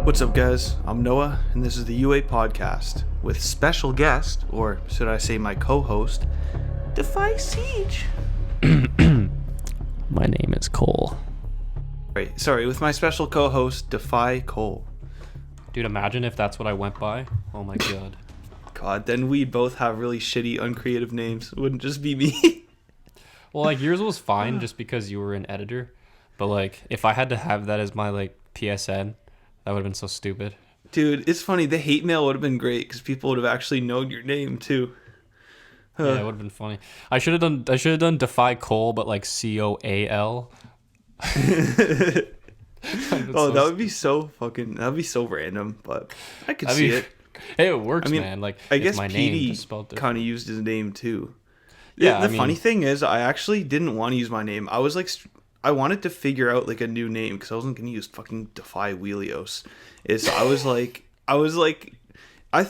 What's up, guys? I'm Noah, and this is the UA podcast with special guest, or should I say my co-host, THICCC. My name is Cole. Right, sorry, with my special co-host, Defy Cole. Dude, imagine if that's what I went by. Oh my god. God, then we'd both have really shitty, uncreative names. It wouldn't just be me. Well, like, yours was fine just because you were an editor. But, like, if I had to have that as my, like, PSN, that would have been so stupid. Dude, it's funny. The hate mail would have been great because people would have actually known your name, too. Yeah, it would have been funny. I should have done Defy Cole, but, like, COAL. Oh, that would be so fucking... That would be so random, but I could see it. Hey, it works, man. Like, I guess my Petey name kind of used his name, too. Yeah, the funny thing is, I actually didn't want to use my name. I was like, I wanted to figure out like a new name because I wasn't gonna use fucking Defy Wheelios.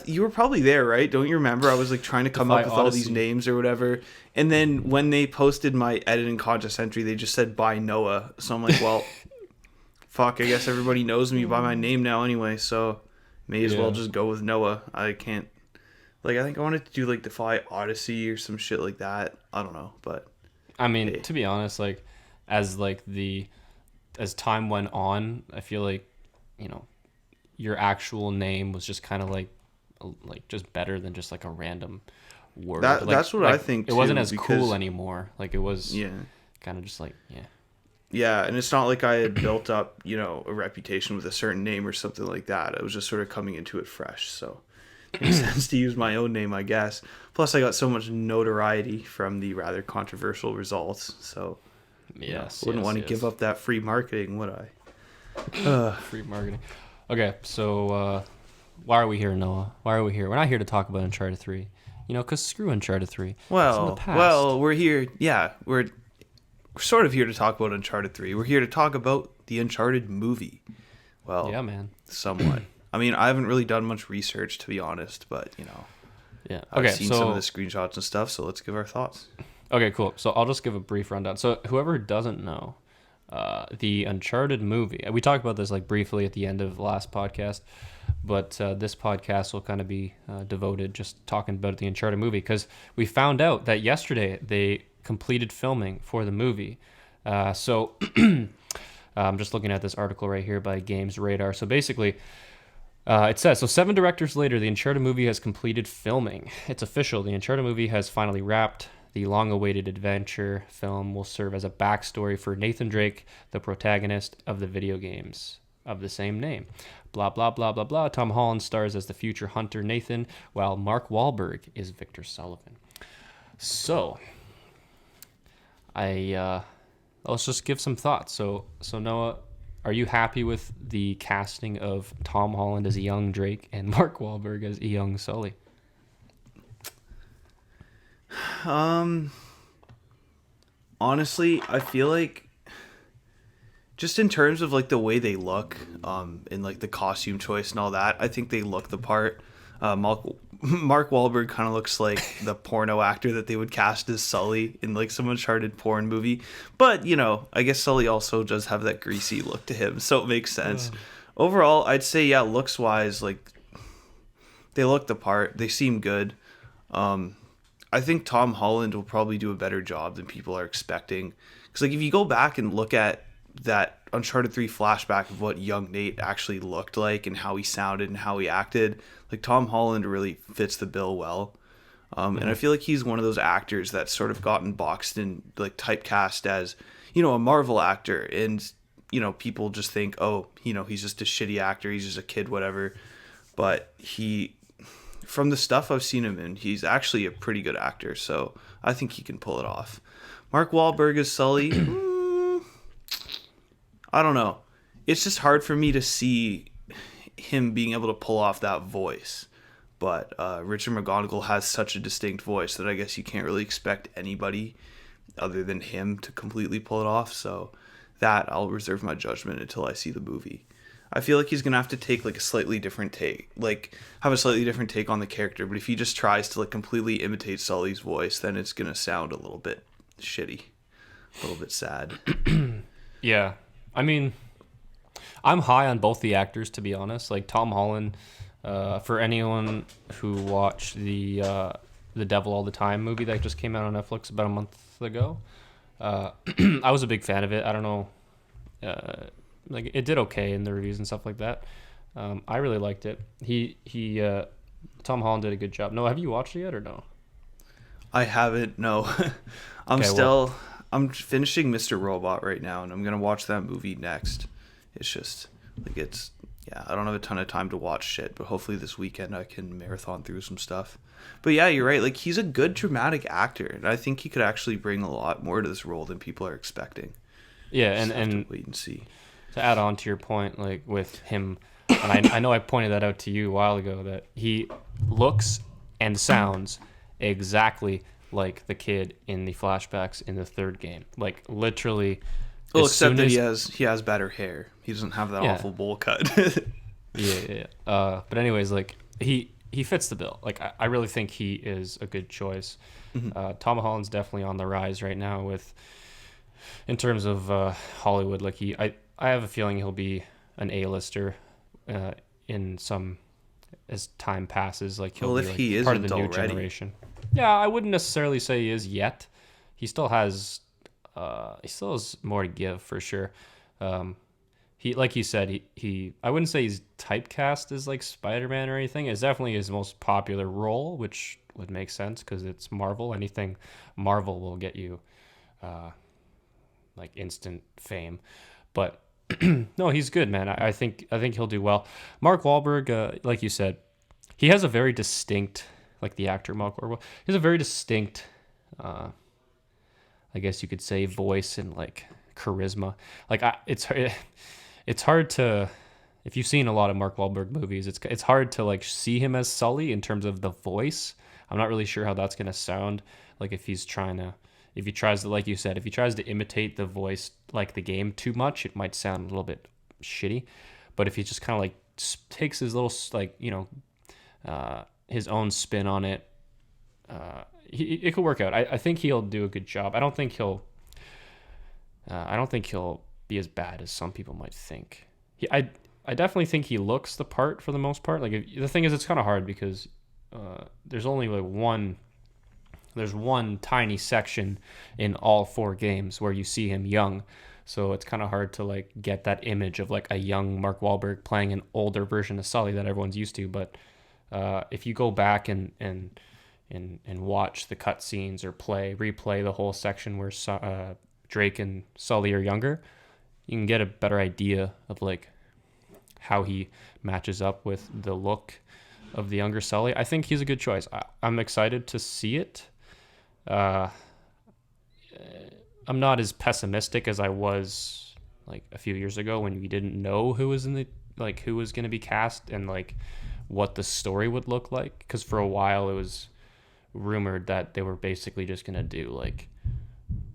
You were probably there, right? Don't you remember? I was like trying to come up with all these names or whatever, and then when they posted my editing contest entry, they just said "by Noah." So I'm like, well, fuck. I guess everybody knows me by my name now anyway, so may as well just go with Noah. I can't. Like, I think I wanted to do, like, Defy Odyssey or some shit like that. I don't know, but... I mean, to be honest, like, as time went on, I feel like, you know, your actual name was just kind of, like, just better than just, like, a random word. That's what I think, too. It wasn't as cool anymore. Like, it was kind of just, like, Yeah, and it's not like I had built up, you know, a reputation with a certain name or something like that. I was just sort of coming into it fresh, so... It makes sense to use my own name, I guess. Plus, I got so much notoriety from the rather controversial results, so wouldn't want to give up that free marketing, would I? Free marketing. Okay, so why are we here, Noah? Why are we here? We're not here to talk about Uncharted 3. You know, because screw Uncharted 3. Well, we're here. Yeah, we're sort of here to talk about Uncharted 3. We're here to talk about the Uncharted movie. Well, yeah, man. Somewhat. I mean, I haven't really done much research, to be honest, but, you know. Yeah. I've seen some of the screenshots and stuff, so let's give our thoughts. Okay, cool. So I'll just give a brief rundown. So whoever doesn't know, the Uncharted movie, we talked about this, like, briefly at the end of the last podcast, but this podcast will kind of be devoted just talking about the Uncharted movie, because we found out that yesterday they completed filming for the movie. So I'm just looking at this article right here by Games Radar. So basically... it says, so 7 directors later, the Uncharted movie has completed filming. It's official. The Uncharted movie has finally wrapped. The long-awaited adventure film will serve as a backstory for Nathan Drake, the protagonist of the video games of the same name. Blah, blah, blah, blah, blah. Tom Holland stars as the future hunter Nathan, while Mark Whalberg is Victor Sullivan. So, let's just give some thoughts. So Noah... Are you happy with the casting of Tom Holland as a young Drake and Mark Whalberg as a young Sully? Honestly, I feel like just in terms of like the way they look, and like the costume choice and all that, I think they look the part. Mark Whalberg kind of looks like the porno actor that they would cast as Sully in like some Uncharted porn movie. But, you know, I guess Sully also does have that greasy look to him, so it makes sense. Overall, I'd say, yeah, looks-wise, like, they look the part. They seem good. I think Tom Holland will probably do a better job than people are expecting. Because, like, if you go back and look at that Uncharted 3 flashback of what young Nate actually looked like and how he sounded and how he acted, like, Tom Holland really fits the bill well. And I feel like he's one of those actors that's sort of gotten boxed and, like, typecast as, you know, a Marvel actor. And, you know, people just think, oh, you know, he's just a shitty actor, he's just a kid, whatever. But from the stuff I've seen him in, he's actually a pretty good actor. So I think he can pull it off. Mark Wahlberg as Sully... I don't know. It's just hard for me to see him being able to pull off that voice. But Richard McGonagall has such a distinct voice that I guess you can't really expect anybody other than him to completely pull it off. So that I'll reserve my judgment until I see the movie. I feel like he's going to have to take like a slightly different take, like have a slightly different take on the character. But if he just tries to like completely imitate Sully's voice, then it's going to sound a little bit shitty, a little bit sad. Yeah. I mean, I'm high on both the actors, to be honest. Like Tom Holland, for anyone who watched the Devil All the Time movie that just came out on Netflix about a month ago, I was a big fan of it. I don't know, like it did okay in the reviews and stuff like that. I really liked it. Tom Holland did a good job. No, have you watched it yet or no? I haven't. No, I'm Okay, still. well, I'm finishing Mr. Robot right now, and I'm gonna watch that movie next. It's just like it's. Yeah, I don't have a ton of time to watch shit, but hopefully this weekend I can marathon through some stuff. But yeah, you're right. Like he's a good dramatic actor, and I think he could actually bring a lot more to this role than people are expecting. yeah, Just have to and wait and see. to add on to your point, like with him, and I know I pointed that out to you a while ago that he looks and sounds exactly like the kid in the flashbacks in the third game. Like literally, Well, as except soon that as he has better hair. He doesn't have that yeah, awful bowl cut. yeah. But anyways, like he fits the bill. Like I really think he is a good choice. Tom Holland's definitely on the rise right now with in terms of Hollywood. Like I have a feeling he'll be an A-lister in some as time passes. Like he'll Well, be if like he part of isn't the new already. generation. Yeah, I wouldn't necessarily say he is yet. He still has more to give for sure. He like you said he I wouldn't say he's typecast as like Spider-Man or anything. It's definitely his most popular role, which would make sense because it's Marvel. Anything Marvel will get you like instant fame. But no, he's good, man. I think he'll do well. Mark Wahlberg, like you said, he has a very distinct, like the actor Mark Wahlberg, he has a very distinct, I guess you could say, voice and like charisma. Like it's hard to, if you've seen a lot of Mark Wahlberg movies, it's hard to like see him as Sully in terms of the voice. I'm not really sure how that's gonna sound. Like if he tries to, like you said, if he tries to imitate the voice like the game too much, it might sound a little bit shitty. But if he just kind of like takes his little like his own spin on it, it could work out. I think he'll do a good job. I don't think he'll be as bad as some people might think. I definitely think he looks the part for the most part. Like the thing is, it's kind of hard because there's only like one tiny section in all four games where you see him young. So it's kind of hard to like get that image of like a young Mark Wahlberg playing an older version of Sully that everyone's used to. But if you go back and watch the cutscenes or replay the whole section where Drake and Sully are younger, you can get a better idea of like how he matches up with the look of the younger Sully. I think he's a good choice. I'm excited to see it. I'm not as pessimistic as I was like a few years ago when we didn't know who was who was going to be cast and like what the story would look like. Because for a while it was rumored that they were basically just going to do like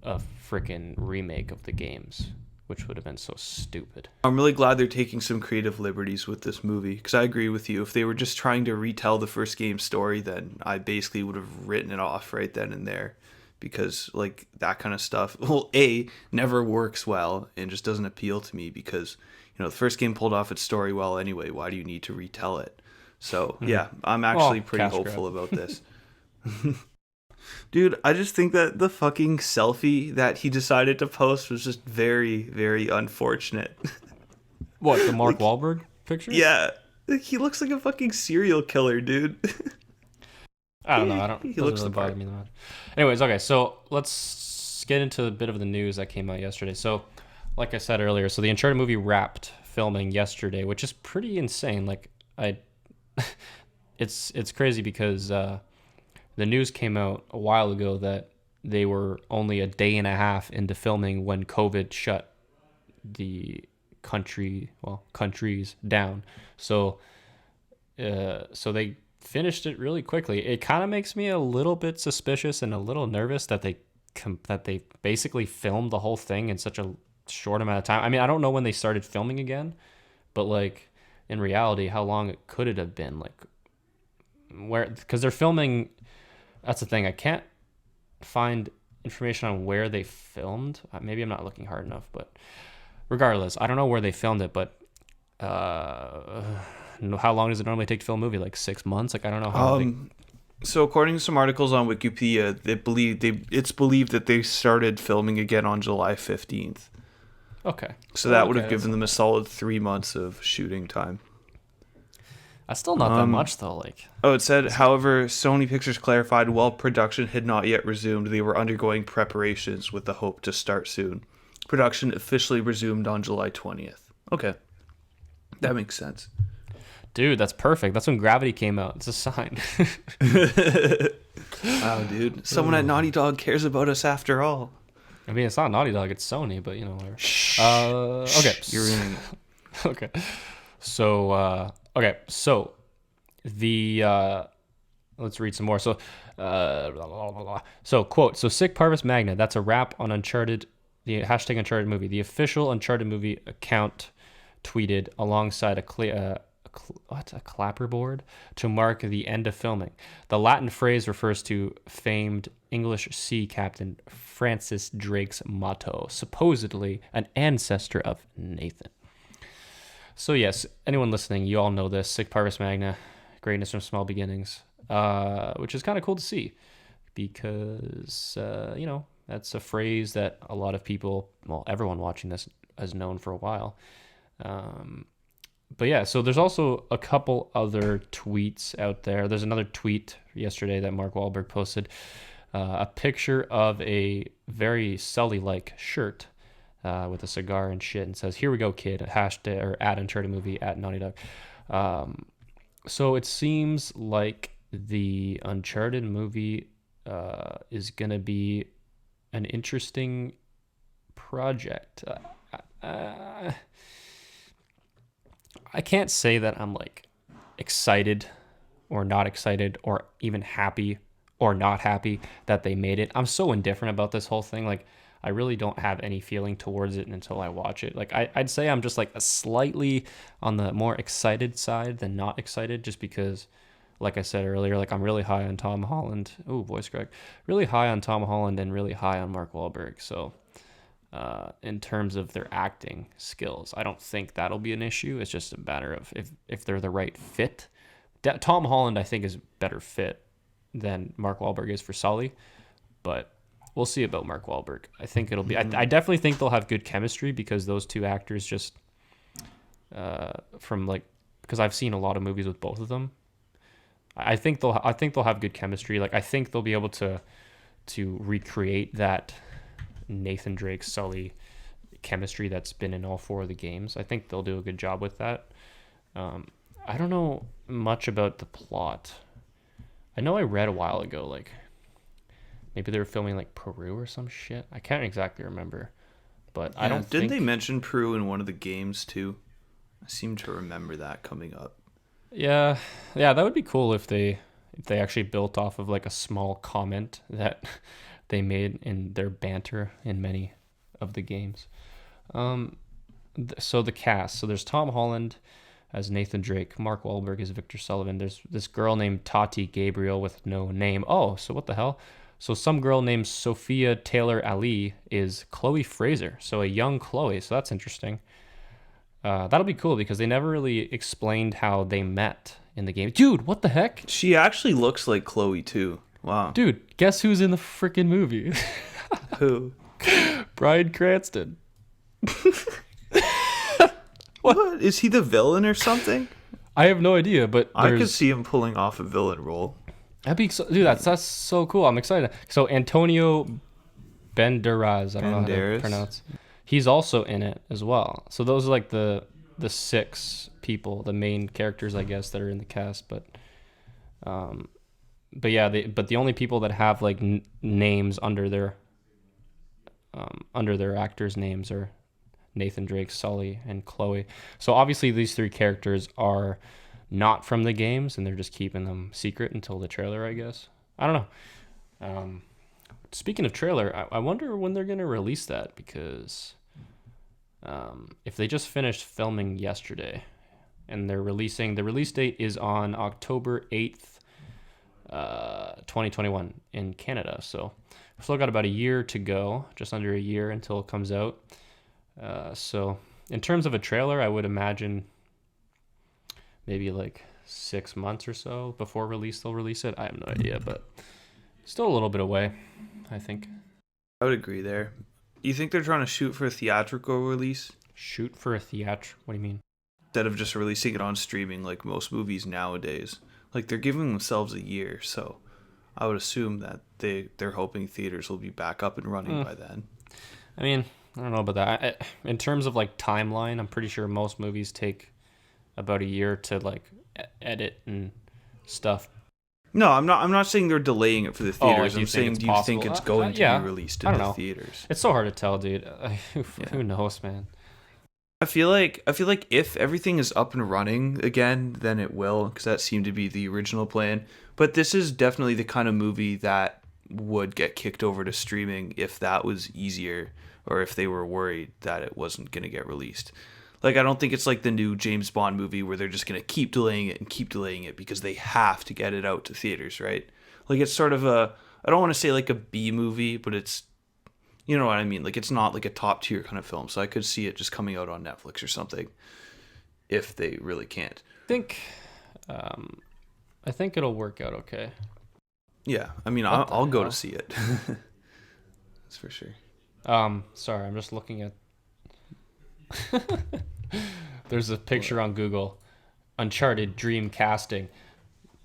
a freaking remake of the games, which would have been so stupid. I'm really glad they're taking some creative liberties with this movie because I agree with you. If they were just trying to retell the first game story, then I basically would have written it off right then and there because like that kind of stuff, well, never works well and just doesn't appeal to me because, the first game pulled off its story well anyway. Why do you need to retell it? So yeah, I'm actually pretty hopeful about this. Dude, I just think that the fucking selfie that he decided to post was just very, very unfortunate. What, the Mark Wahlberg picture? Yeah. He looks like a fucking serial killer, dude. I don't know. He Doesn't looks really the bother part. me that much. Anyways, okay, so let's get into a bit of the news that came out yesterday. So, like I said earlier, so the Uncharted movie wrapped filming yesterday, which is pretty insane. Like it's crazy because the news came out a while ago that they were only a day and a half into filming when COVID shut the countries down. So they finished it really quickly. It kind of makes me a little bit suspicious and a little nervous that they basically filmed the whole thing in such a short amount of time. I mean, I don't know when they started filming again, but like in reality, how long could it have been? Like because they're filming. That's the thing. I can't find information on where they filmed. Maybe I'm not looking hard enough, but regardless, I don't know where they filmed it, but how long does it normally take to film a movie? Like 6 months? Like I don't know how big. So according to some articles on Wikipedia, it's believed that they started filming again on July 15th. Okay. So that would have given them a solid 3 months of shooting time. That's still not that much though. Like. Oh, it said, however, Sony Pictures clarified while production had not yet resumed, they were undergoing preparations with the hope to start soon. Production officially resumed on July 20th. Okay. That makes sense. Dude, that's perfect. That's when Gravity came out. It's a sign. Wow, dude. Someone at Naughty Dog cares about us after all. I mean, it's not Naughty Dog, it's Sony, but you know, whatever. Okay. You're ruining it. Okay. So, let's read some more. So, quote, so Sick Parvis Magna, that's a wrap on Uncharted, the hashtag Uncharted movie. The official Uncharted movie account tweeted alongside a clapperboard to mark the end of filming. The Latin phrase refers to famed English sea captain Francis Drake's motto, supposedly an ancestor of Nathan. So yes, anyone listening, you all know this. Sic Parvis Magna, greatness from small beginnings, which is kind of cool to see because, that's a phrase that a lot of people, well, everyone watching this has known for a while. But yeah, so there's also a couple other tweets out there. There's another tweet yesterday that Mark Whalberg posted, a picture of a very Sully-like shirt with a cigar and shit, and says, "Here we go, kid." Hashtag or at Uncharted movie at Naughty Dog. So it seems like the Uncharted movie is gonna be an interesting project. I can't say that I'm like excited or not excited or even happy or not happy that they made it. I'm so indifferent about this whole thing. Like, I really don't have any feeling towards it until I watch it. Like, I'd say I'm just like a slightly on the more excited side than not excited, just because, like I said earlier, like I'm really high on Tom Holland. Oh, voice crack. Really high on Tom Holland and really high on Mark Wahlberg. So in terms of their acting skills, I don't think that'll be an issue. It's just a matter of if they're the right fit. Tom Holland, I think, is better fit than Mark Wahlberg is for Sully, but we'll see about Mark Wahlberg. I think it'll be. I definitely think they'll have good chemistry because those two actors just because I've seen a lot of movies with both of them. I think they'll have good chemistry. Like, I think they'll be able to recreate that Nathan Drake Sully chemistry that's been in all four of the games. I think they'll do a good job with that. I don't know much about the plot. I know I read a while ago, like maybe they were filming like Peru or some shit. I can't exactly remember, but I don't. Didn't they mention Peru in one of the games too? I seem to remember that coming up. Yeah, that would be cool if they actually built off of like a small comment that they made in their banter in many of the games. So the cast. So there's Tom Holland as Nathan Drake. Mark Whalberg is Victor Sullivan. There's this girl named Tati Gabriel with no name. Oh, so what the hell? So some girl named Sophia Taylor Ali is Chloe Fraser. So a young Chloe. So that's interesting. That'll be cool because they never really explained how they met in the game. Dude, what the heck? She actually looks like Chloe too. Wow. Dude, guess who's in the freaking movie? Who? Bryan Cranston. What? Is he the villain or something? I have no idea, but I could see him pulling off a villain role. That'd be dude, that's so cool. I'm excited. So Antonio Banderas, I don't know how to pronounce. He's also in it as well. So those are like the six people, the main characters, I guess, that are in the cast. But yeah, the only people that have like names under their actors' names are Nathan Drake, Sully, and Chloe. So obviously these three characters are not from the games, and they're just keeping them secret until the trailer, I guess. I don't know. Speaking of trailer, I wonder when they're going to release that, because if they just finished filming yesterday and the release date is on October 8th, 2021 in Canada. So we've still got about a year to go, just under a year until it comes out. So in terms of a trailer, I would imagine maybe like 6 months or so before release. They'll release it. I have no idea, but still a little bit away, I think. I would agree there. You think they're trying to shoot for a theatrical release Shoot for a theater? What do you mean? instead of just releasing it on streaming like most movies nowadays? Like they're giving themselves a year, so I would assume that they're hoping theaters will be back up and running by then. I mean, I don't know about that. In terms of like timeline, I'm pretty sure most movies take about a year to like edit and stuff. No, I'm not saying they're delaying it for the theaters. I'm saying, do you think it's going to yeah, be released I in don't the know. theaters? It's so hard to tell, dude. Who knows, man? I feel like if everything is up and running again, then it will, because that seemed to be the original plan. But this is definitely the kind of movie that would get kicked over to streaming if that was easier, or if they were worried that it wasn't going to get released. Like, I don't think it's like the new James Bond movie where they're just going to keep delaying it because they have to get it out to theaters, right? Like, it's sort of I don't want to say like a B movie, but it's, you know what I mean? Like, it's not like a top tier kind of film. So I could see it just coming out on Netflix or something if they really can't. I think it'll work out okay. Yeah. I mean, I'll go to see it. That's for sure. Sorry, I'm just looking at there's a picture on Google. Uncharted dream casting.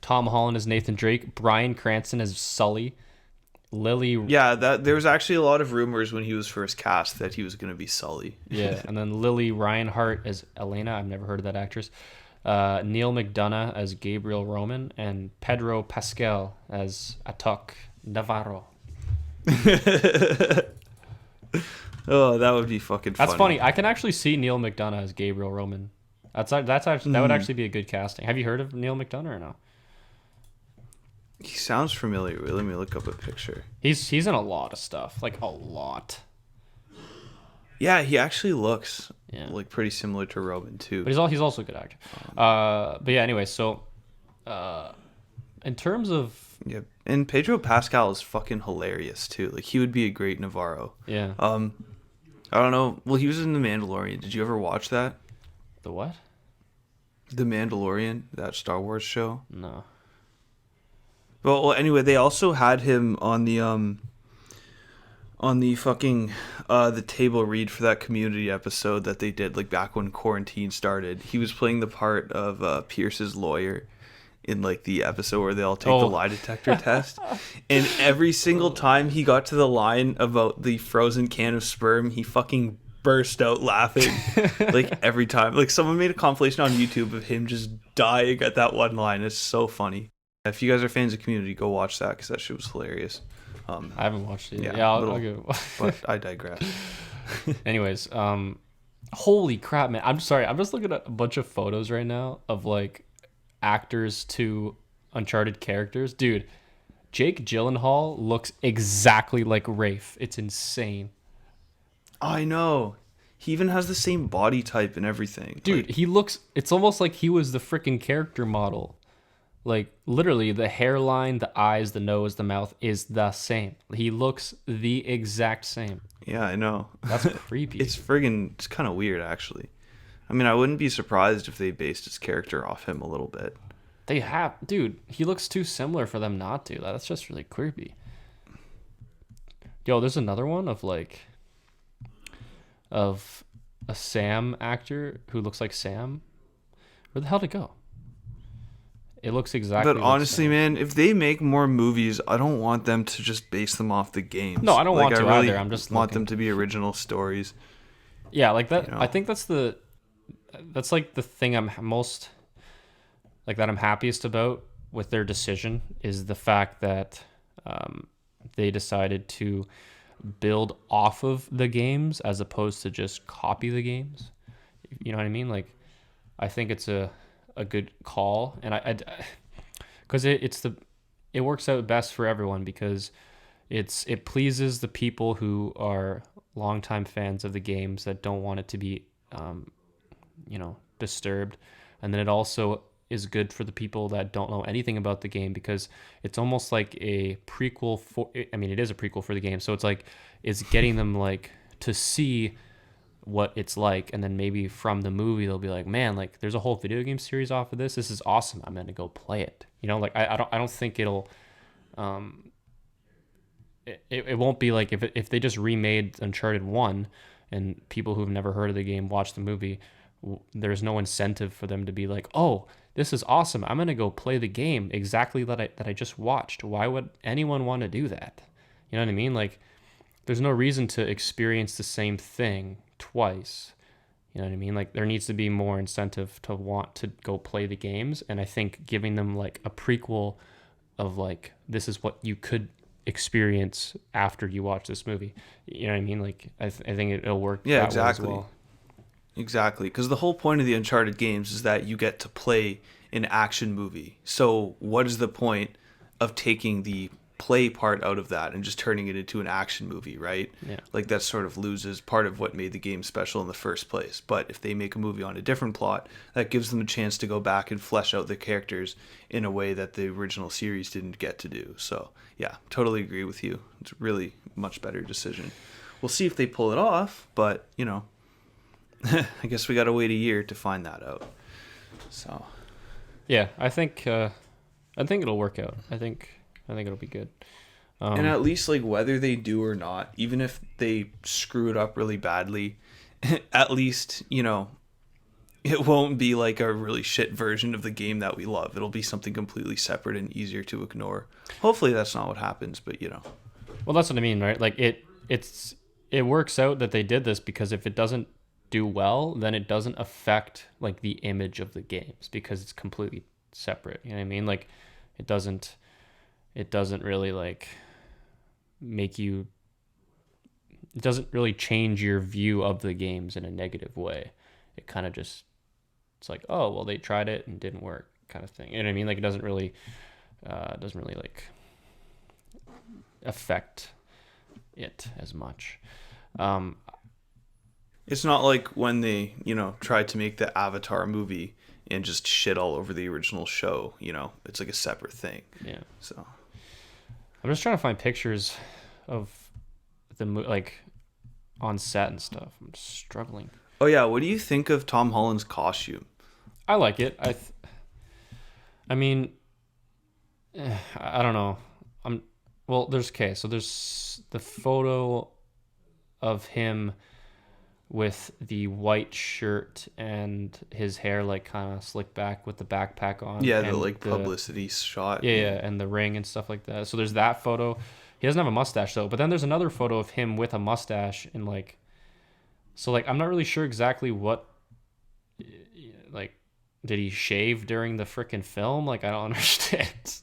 Tom Holland as Nathan Drake, Bryan Cranston as Sully, Lily. Yeah, there was actually a lot of rumors when he was first cast that he was going to be Sully. Yeah, and then Lily Reinhart as Elena. I've never heard of that actress. Neil McDonough as Gabriel Roman, and Pedro Pascal as Atok Navarro. Oh, that would be fucking funny. That's funny. I can actually see Neil McDonough as Gabriel Roman. That's actually that would actually be a good casting. Have you heard of Neil McDonough or no? He sounds familiar. Let me look up a picture. He's in a lot of stuff, like a lot. Yeah, he actually looks like pretty similar to Roman too. But he's also a good actor. But yeah, anyway, so in terms of and Pedro Pascal is fucking hilarious too. Like, he would be a great Navarro. Yeah. I don't know. Well, he was in The Mandalorian. Did you ever watch that? The what? The Mandalorian, that Star Wars show. No. Well, anyway, they also had him on the fucking the table read for that Community episode that they did like back when quarantine started. He was playing the part of Pierce's lawyer in like the episode where they all take the lie detector test, and every single time he got to the line about the frozen can of sperm, he fucking burst out laughing. Like, every time. Like, someone made a compilation on YouTube of him just dying at that one line. It's so funny. If you guys are fans of Community, go watch that, because that shit was hilarious. I haven't watched it. Yeah, I'll go. But I digress. Anyways, holy crap, man! I'm sorry. I'm just looking at a bunch of photos right now of like actors to Uncharted characters. Dude, Jake Gyllenhaal looks exactly like Rafe. It's insane. I know. He even has the same body type and everything. Dude, like, he looks... It's almost like he was the freaking character model. Like, literally, the hairline, the eyes, the nose, the mouth is the same. He looks the exact same. Yeah, I know. That's creepy. It's kind of weird, actually. I mean, I wouldn't be surprised if they based his character off him a little bit. They have... Dude, he looks too similar for them not to. That's just really creepy. Yo, there's another one of, like... Of a Sam actor who looks like Sam. Where the hell did it go? It looks exactly But honestly, man, if they make more movies, I don't want them to just base them off the games. No, I don't want to really either. I'm just want them to be original stories. Yeah, like that. You know? I think that's like the thing I'm most like that I'm happiest about with their decision is the fact that they decided to build off of the games as opposed to just copy the games. You know what I mean? Like, I think it's a good call, and I because it works out best for everyone, because it pleases the people who are longtime fans of the games that don't want it to be disturbed, and then it also is good for the people that don't know anything about the game, because it's almost like a prequel for, I mean, it is a prequel for the game, so it's like it's getting them like to see what it's like, and then maybe from the movie they'll be like, man, like there's a whole video game series off of this. This is awesome. I'm gonna go play it. You know, like I don't think it'll it won't be like if they just remade Uncharted 1 and people who've never heard of the game watch the movie, there's no incentive for them to be like, oh, this is awesome, I'm gonna go play the game exactly that I just watched. Why would anyone want to do that? You know what I mean? Like, there's no reason to experience the same thing twice. You know what I mean? Like, there needs to be more incentive to want to go play the games. And I think giving them like a prequel of like, this is what you could experience after you watch this movie. You know what I mean? Like, I think it'll work. Yeah, that exactly. way as well. Exactly. Because the whole point of the Uncharted games is that you get to play an action movie. So what is the point of taking the play part out of that and just turning it into an action movie, right? Yeah. Like, that sort of loses part of what made the game special in the first place. But if they make a movie on a different plot, that gives them a chance to go back and flesh out the characters in a way that the original series didn't get to do. So yeah, totally agree with you. It's a really much better decision. We'll see if they pull it off, but you know, I guess we got to wait a year to find that out. So yeah, I think it'll work out. I think it'll be good. And at least, like, whether they do or not, even if they screw it up really badly, at least, you know, it won't be like a really shit version of the game that we love. It'll be something completely separate and easier to ignore. Hopefully that's not what happens, but you know. Well, that's what I mean, right? Like, it works out that they did this, because if it doesn't do well, then it doesn't affect like the image of the games, because it's completely separate. You know what I mean? Like, it doesn't really like make you, it doesn't really change your view of the games in a negative way. It kind of just, it's like, oh, well, they tried it and didn't work, kind of thing. You know what I mean? Like, it doesn't really like affect it as much. It's not like when they, you know, tried to make the Avatar movie and just shit all over the original show, you know. It's like a separate thing. Yeah. So I'm just trying to find pictures of the like on set and stuff. I'm struggling. Oh yeah, what do you think of Tom Holland's costume? I like it. I mean, I don't know. There's the photo of him with the white shirt and his hair like kind of slicked back with the backpack on. Yeah, the like publicity shot. Yeah, and the ring and stuff like that. So there's that photo. He doesn't have a mustache though. But then there's another photo of him with a mustache and like, so like I'm not really sure exactly what, like, did he shave during the freaking film? Like, I don't understand.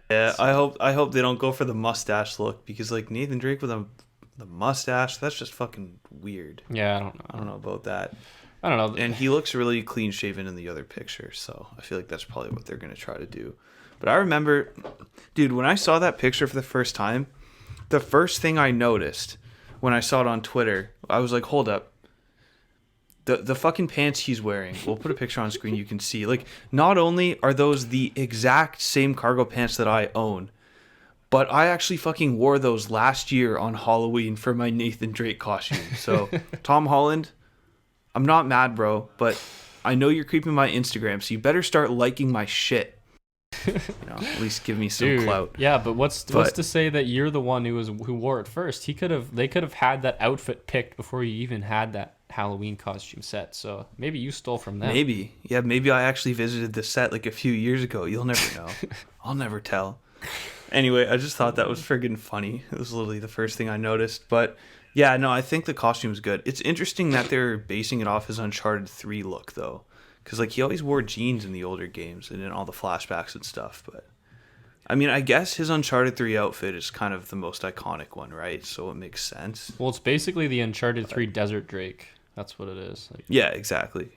Yeah, I hope they don't go for the mustache look, because like Nathan Drake with the mustache, that's just fucking weird. Yeah, I don't know. I don't know about that. I don't know. And he looks really clean shaven in the other picture, so I feel like that's probably what they're going to try to do. But I remember, dude, when I saw that picture for the first time, the first thing I noticed when I saw it on Twitter, I was like, hold up. The fucking pants he's wearing, we'll put a picture on screen, you can see. Like, not only are those the exact same cargo pants that I own, but I actually fucking wore those last year on Halloween for my Nathan Drake costume. So, Tom Holland, I'm not mad, bro, but I know you're creeping my Instagram, so you better start liking my shit. You know, at least give me some clout. Yeah, but what's to say that you're the one who wore it first? They could have had that outfit picked before you even had that Halloween costume set. So maybe you stole from them. Maybe. Yeah, maybe I actually visited the set like a few years ago. You'll never know. I'll never tell. Anyway, I just thought that was friggin' funny. It was literally the first thing I noticed. But yeah, no, I think the costume's good. It's interesting that they're basing it off his Uncharted 3 look, though. Because like he always wore jeans in the older games and in all the flashbacks and stuff. But I mean, I guess his Uncharted 3 outfit is kind of the most iconic one, right? So it makes sense. Well, it's basically the Uncharted 3 Desert Drake. That's what it is. Like, yeah, exactly.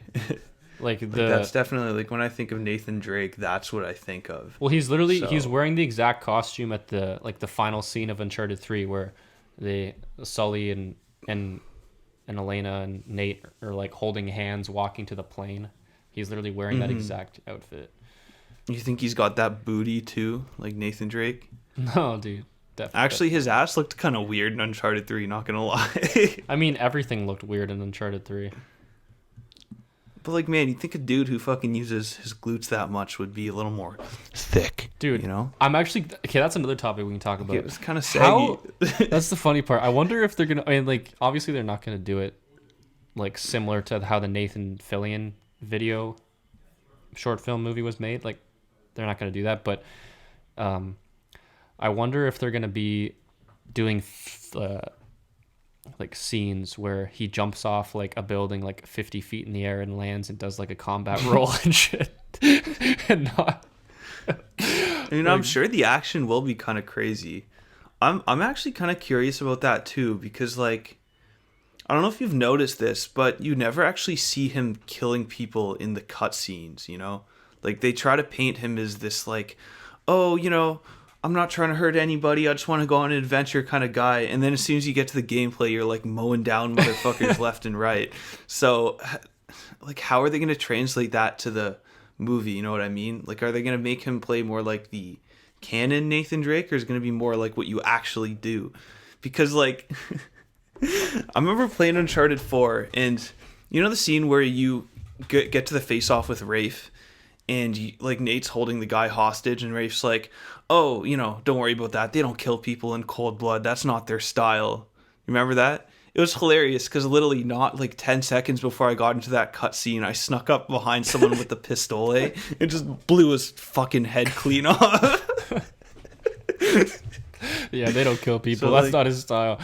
Like that's definitely, like, when I think of Nathan Drake, that's what I think of. Well, he's wearing the exact costume at the final scene of Uncharted 3 where Sully and Elena and Nate are like holding hands walking to the plane. He's literally wearing that exact outfit. You think he's got that booty too, like Nathan Drake? No, dude. definitely. Actually, his ass looked kind of weird in Uncharted 3, not gonna lie. I mean, everything looked weird in Uncharted 3. But like, man, you think a dude who fucking uses his glutes that much would be a little more thick, dude? You know, I'm actually okay. That's another topic we can talk about. it was kind of saggy. That's the funny part. I wonder if they're gonna. I mean, like, obviously they're not gonna do it like similar to how the Nathan Fillion video short film movie was made. Like, they're not gonna do that. But I wonder if they're gonna be doing like scenes where he jumps off like a building like 50 feet in the air and lands and does like a combat roll and shit. And not. I mean, I'm sure the action will be kind of crazy. I'm actually kind of curious about that too, because like, I don't know if you've noticed this, but you never actually see him killing people in the cutscenes. You know, like they try to paint him as this like, oh, you know, I'm not trying to hurt anybody. I just want to go on an adventure kind of guy. And then as soon as you get to the gameplay, you're like mowing down motherfuckers left and right. So, like, how are they going to translate that to the movie? You know what I mean? Like, are they going to make him play more like the canon Nathan Drake, or is it going to be more like what you actually do? Because, like, I remember playing Uncharted 4, and you know the scene where you get to the face-off with Rafe? And like Nate's holding the guy hostage, and Rafe's like, "Oh, you know, don't worry about that. They don't kill people in cold blood. That's not their style." Remember that? It was hilarious because literally not like 10 seconds before I got into that cutscene, I snuck up behind someone with the pistol and just blew his fucking head clean off. Yeah, they don't kill people. So, That's like, not his style.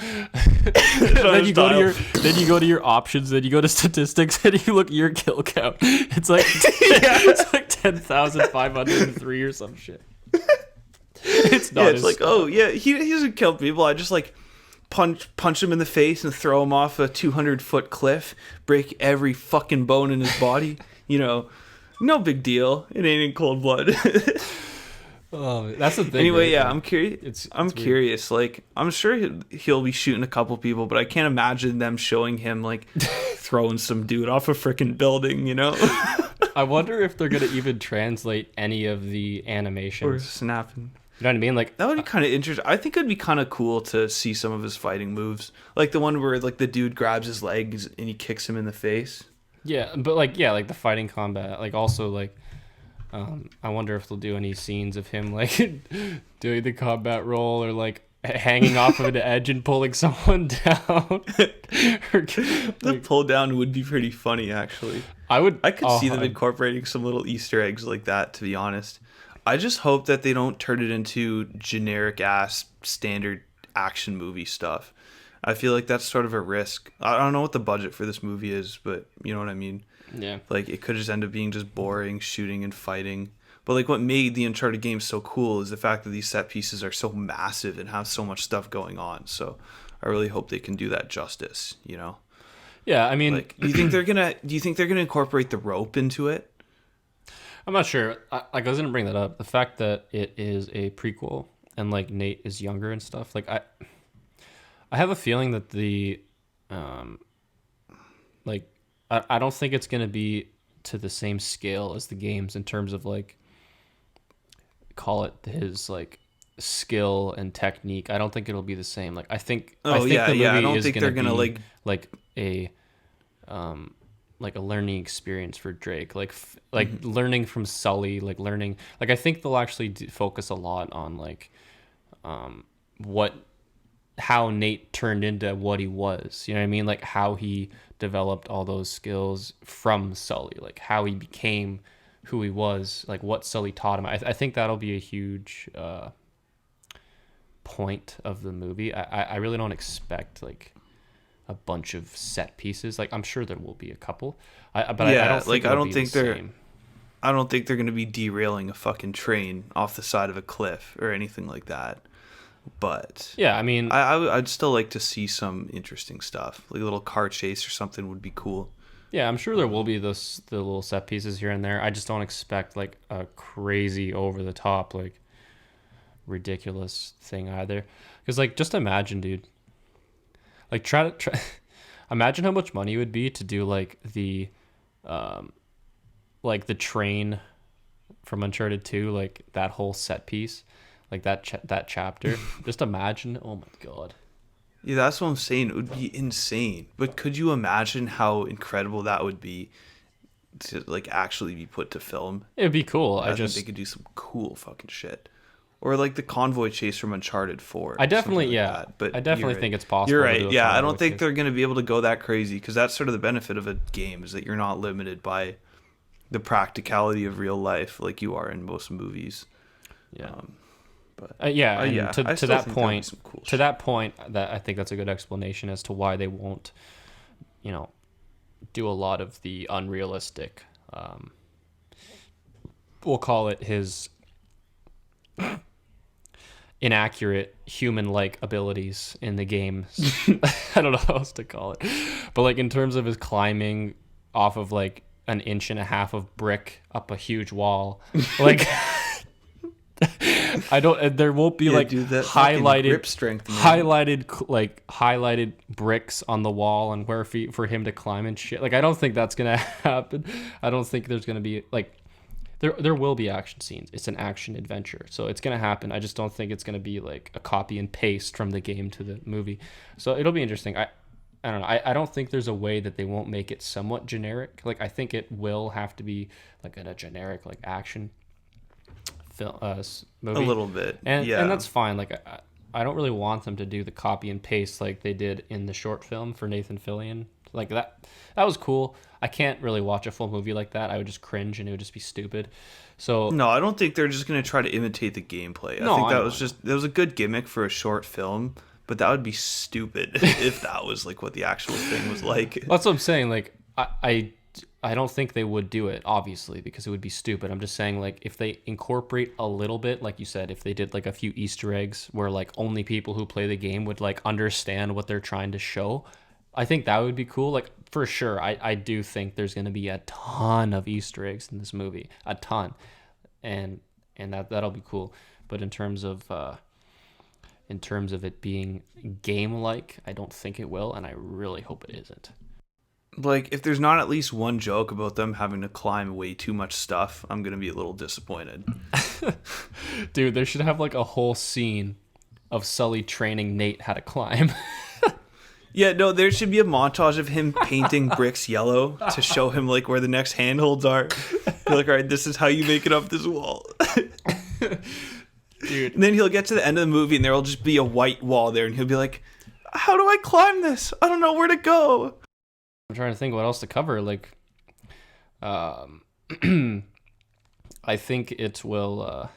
Then you go to your options, then you go to statistics, and you look at your kill count. It's like it's like 10,503 or some shit. It's not. Yeah, it's like, oh yeah, he doesn't kill people. I just like punch him in the face and throw him off a 200-foot cliff, break every fucking bone in his body. You know, no big deal. It ain't in cold blood. Oh, that's the thing. Anyway, right? yeah, Like, I'm curious. I'm curious. Like, I'm sure he'll be shooting a couple people, but I can't imagine them showing him like throwing some dude off a freaking building. You know? I wonder if they're gonna even translate any of the animations. Or snapping. You know what I mean? Like, That would be kind of interesting. I think it'd be kind of cool to see some of his fighting moves, like the one where like the dude grabs his legs and he kicks him in the face. yeah, but like, yeah, like the fighting combat. Like, also like. I wonder if they'll do any scenes of him like doing the combat roll or like hanging off of an edge and pulling someone down. The pull down would be pretty funny, actually. I could see them incorporating some little Easter eggs like that, to be honest. I just hope that they don't turn it into generic ass standard action movie stuff. I feel like that's sort of a risk. I don't know what the budget for this movie is, but you know what I mean? Yeah. Like, it could just end up being just boring shooting and fighting. But like, what made the Uncharted games so cool is the fact that these set pieces are so massive and have so much stuff going on. So I really hope they can do that justice, you know? Yeah, I mean, like, do you think they're gonna incorporate the rope into it? I'm not sure. I wasn't bring that up. The fact that it is a prequel and like Nate is younger and stuff. Like, I have a feeling that like, I don't think it's going to be to the same scale as the games in terms of like, call it his like skill and technique. I don't think it'll be the same. Like, I think the movie I don't is think they're gonna like a learning experience for Drake, like learning from Sully, like learning. Like, I think they'll actually focus a lot on like how Nate turned into what he was. You know what I mean? Like, how he developed all those skills from Sully, like how he became who he was, like what Sully taught him. I think that'll be a huge point of the movie. I really don't expect like a bunch of set pieces. Like, I'm sure there will be a couple. I don't think they're going to be derailing a fucking train off the side of a cliff or anything like that. But yeah, I mean, I'd still like to see some interesting stuff, like a little car chase or something would be cool. Yeah, I'm sure there will be the little set pieces here and there. I just don't expect like a crazy over the top like ridiculous thing either. Because like, just imagine, dude. Like, try imagine how much money it would be to do like the train from Uncharted 2, like that whole set piece. like that chapter. Just imagine. Oh my god. Yeah, that's what I'm saying. It would be insane. But could you imagine how incredible that would be to like actually be put to film? It'd be cool. I think they could do some cool fucking shit. Or like the convoy chase from Uncharted 4. I definitely, like yeah. that. But I definitely think it's possible. You're to right. do a Yeah, I convoy don't think chase. they're going to be able to go that crazy because that's sort of the benefit of a game is that you're not limited by the practicality of real life like you are in most movies. Yeah. But yeah. And yeah. To that think that'd be point, some cool to shit. that point, that I think that's a good explanation as to why they won't, do a lot of the unrealistic. We'll call it his inaccurate human-like abilities in the game. I don't know how else to call it, but like in terms of his climbing off of like an inch and a half of brick up a huge wall, like I don't. There won't be like dude, that fucking highlighted grip strength, man. highlighted bricks on the wall and where for him to climb and shit. Like I don't think that's gonna happen. I don't think there's gonna be like. There will be action scenes. It's an action adventure, so it's gonna happen. I just don't think it's gonna be like a copy and paste from the game to the movie. So it'll be interesting. I don't know. I don't think there's a way that they won't make it somewhat generic. Like I think it will have to be like a generic like action film movie. A little bit. And yeah. and that's fine. Like I don't really want them to do the copy and paste like they did in the short film for Nathan Fillion. Like that was cool. I can't really watch a full movie like that. I would just cringe and it would just be stupid. So No, I don't think they're just going to try to imitate the gameplay. No, I think I that was a good gimmick for a short film, but that would be stupid if that was like what the actual thing was like. that's what I'm saying. Like I don't think they would do it, obviously, because it would be stupid. I'm just saying, like, if they incorporate a little bit, like you said, if they did like a few Easter eggs where like only people who play the game would like understand what they're trying to show, I think that would be cool. Like for sure, I do think there's going to be a ton of Easter eggs in this movie, a ton, and that'll be cool. But in terms of it being game-like, I don't think it will, and I really hope it isn't. Like, if there's not at least one joke about them having to climb way too much stuff, I'm going to be a little disappointed. Dude, they should have like a whole scene of Sully training Nate how to climb. Yeah, no, there should be a montage of him painting bricks yellow to show him like where the next handholds are. You're like, all right, this is how you make it up this wall. Dude. And then he'll get to the end of the movie and there'll just be a white wall there and he'll be like, how do I climb this? I don't know where to go. I'm trying to think what else to cover. Like, I think it will.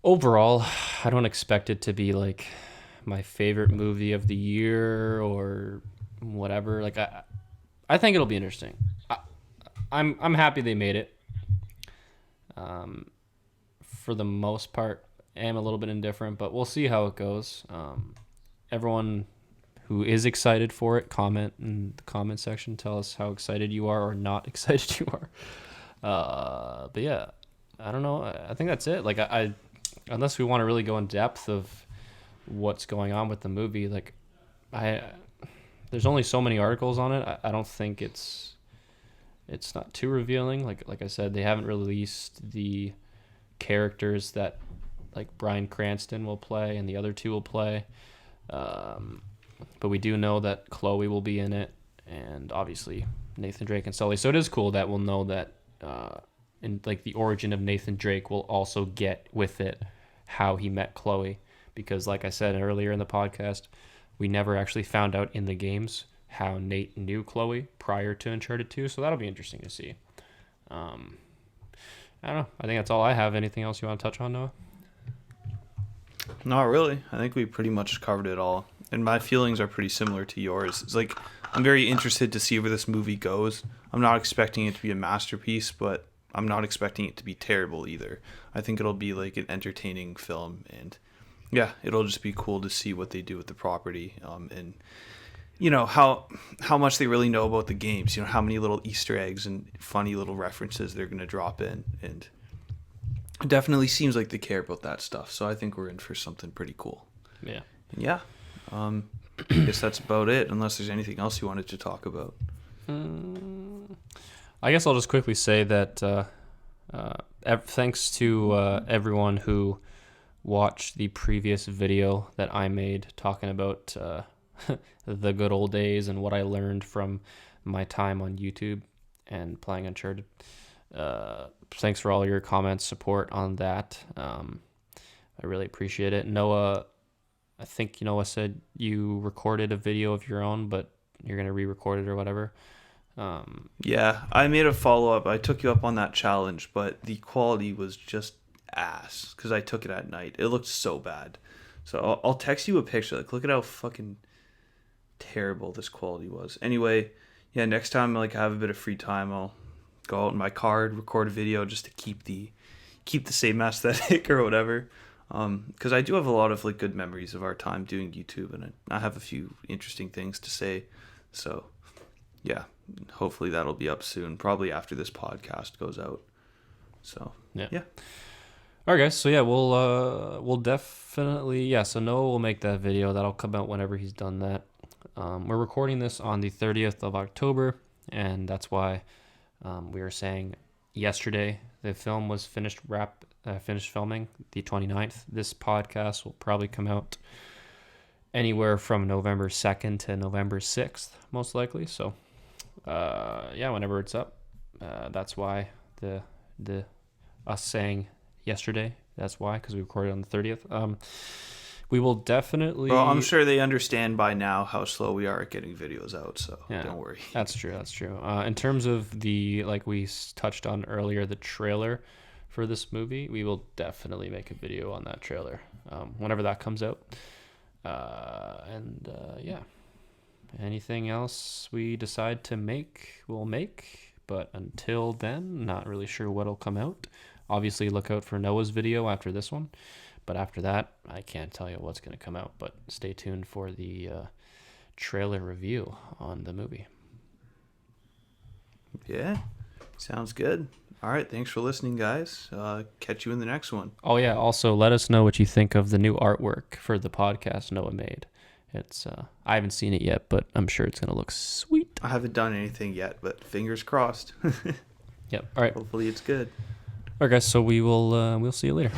Overall, I don't expect it to be like my favorite movie of the year or whatever. Like, I think it'll be interesting. I'm happy they made it. For the most part, I'm a little bit indifferent, but we'll see how it goes. Everyone who is excited for it, comment in the comment section. Tell us how excited you are or not excited you are. But yeah, I don't know. I think that's it. Like I unless we want to really go in depth of what's going on with the movie, like there's only so many articles on it. I don't think it's not too revealing. Like I said, they haven't released the characters that like Bryan Cranston will play and the other two will play. But we do know that Chloe will be in it, and obviously Nathan Drake and Sully. So it is cool that we'll know that in like the origin of Nathan Drake will also get with it how he met Chloe, because like I said earlier in the podcast, we never actually found out in the games how Nate knew Chloe prior to Uncharted 2. So that'll be interesting to see. I don't know. I think that's all I have. Anything else you want to touch on, Noah? Not really. I think we pretty much covered it all. And my feelings are pretty similar to yours. It's like, I'm very interested to see where this movie goes. I'm not expecting it to be a masterpiece, but I'm not expecting it to be terrible either. I think it'll be like an entertaining film, and yeah, it'll just be cool to see what they do with the property, and you know how much they really know about the games, you know, how many little Easter eggs and funny little references they're going to drop in, and it definitely seems like they care about that stuff. So I think we're in for something pretty cool. Yeah. And yeah. I guess that's about it, unless there's anything else you wanted to talk about. I guess I'll just quickly say that thanks to everyone who watched the previous video that I made talking about the good old days and what I learned from my time on YouTube and playing Uncharted. Thanks for all your comments, support on that. I really appreciate it. Noah, I think Noah said you recorded a video of your own, but you're going to re-record it or whatever. Yeah, I made a follow-up. I took you up on that challenge, but the quality was just ass because I took it at night. It looked so bad. So I'll text you a picture. Like, look at how fucking terrible this quality was. Anyway, yeah, next time like I have a bit of free time, I'll go out in my car and record a video just to keep the same aesthetic or whatever. Because I do have a lot of like good memories of our time doing YouTube, and I have a few interesting things to say. So yeah, hopefully that'll be up soon, probably after this podcast goes out. So yeah. All right, guys. So yeah, we'll definitely So Noah will make that video. That'll come out whenever he's done that. We're recording this on the 30th of October, and that's why we were saying yesterday the film was finished filming the 29th. This podcast will probably come out anywhere from November 2nd to November 6th, most likely. So whenever it's up, that's why the us saying yesterday, that's why, because we recorded on the 30th. We will definitely... Well, I'm sure they understand by now how slow we are at getting videos out, so don't worry. That's true. In terms of the, like we touched on earlier, the trailer for this movie, we will definitely make a video on that trailer whenever that comes out. Anything else we decide to make, we'll make. But until then, not really sure what'll come out. Obviously, look out for Noah's video after this one. But after that, I can't tell you what's going to come out. But stay tuned for the trailer review on the movie. Yeah, sounds good. All right, thanks for listening, guys. Catch you in the next one. Oh, yeah. Also, let us know what you think of the new artwork for the podcast Noah made. It's I haven't seen it yet, but I'm sure it's going to look sweet. I haven't done anything yet, but fingers crossed. Yep. All right. Hopefully it's good. All right, guys. So we'll see you later.